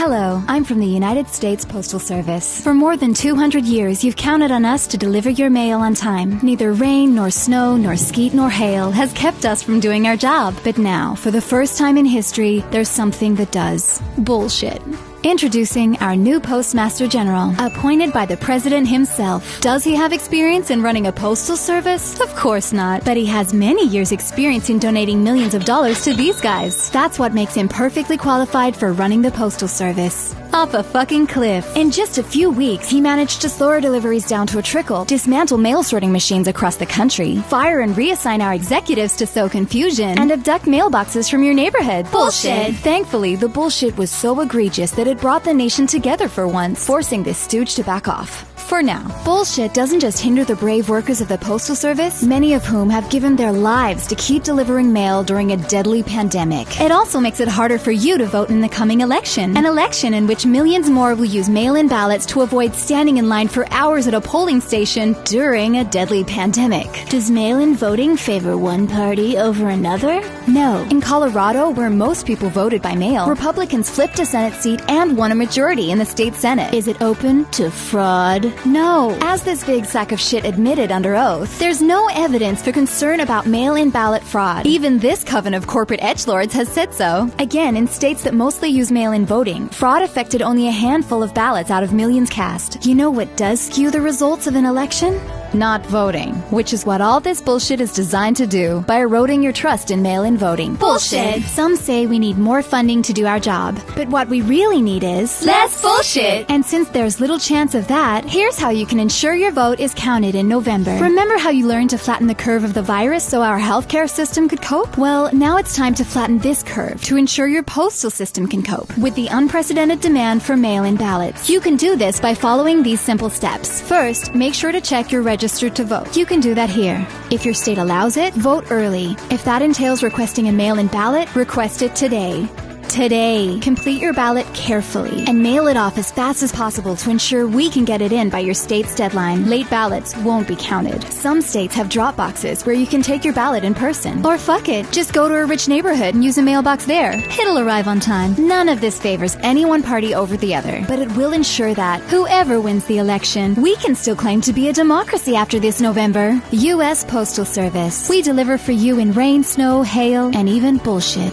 Hello, I'm from the United States Postal Service. For more than 200 years, you've counted on us to deliver your mail on time. Neither rain, nor snow, nor sleet, nor hail has kept us from doing our job. But now, for the first time in history, there's something that does. Bullshit. Introducing our new Postmaster General, appointed by the President himself. Does he have experience in running a postal service? Of course not. But he has many years' experience in donating millions of dollars to these guys. That's what makes him perfectly qualified for running the Postal Service. Off a fucking cliff. In just a few weeks, he managed to slow our deliveries down to a trickle, dismantle mail sorting machines across the country, fire and reassign our executives to sow confusion, and abduct mailboxes from your neighborhood. Bullshit! Thankfully, the bullshit was so egregious that it brought the nation together for once, forcing this stooge to back off. For now, bullshit doesn't just hinder the brave workers of the Postal Service, many of whom have given their lives to keep delivering mail during a deadly pandemic. It also makes it harder for you to vote in the coming election. An election in which millions more will use mail-in ballots to avoid standing in line for hours at a polling station during a deadly pandemic. Does mail-in voting favor one party over another? No. In Colorado, where most people voted by mail, Republicans flipped a Senate seat and won a majority in the state Senate. Is it open to fraud? No. As this big sack of shit admitted under oath, there's no evidence for concern about mail-in ballot fraud. Even this coven of corporate edgelords has said so. Again, in states that mostly use mail-in voting, fraud affected only a handful of ballots out of millions cast. You know what does skew the results of an election? Not voting, which is what all this bullshit is designed to do by eroding your trust in mail-in voting. Bullshit! Some say we need more funding to do our job, but what we really need is less bullshit! And since there's little chance of that, here's how you can ensure your vote is counted in November. Remember how you learned to flatten the curve of the virus so our healthcare system could cope? Well, now it's time to flatten this curve to ensure your postal system can cope with the unprecedented demand for mail-in ballots. You can do this by following these simple steps. First, make sure to check your registered to vote. You can do that here. If your state allows it, vote early. If that entails requesting a mail-in ballot, request it today. Today. Complete your ballot carefully and mail it off as fast as possible to ensure we can get it in by your state's deadline. Late ballots won't be counted. Some states have drop boxes where you can take your ballot in person. Or fuck it, just go to a rich neighborhood and use a mailbox there. It'll arrive on time. None of this favors any one party over the other, but it will ensure that whoever wins the election, we can still claim to be a democracy after this November. U.S. Postal Service. We deliver for you in rain, snow, hail, and even bullshit.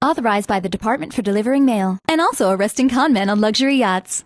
Authorized by the Department for Delivering Mail, and also arresting con men on luxury yachts.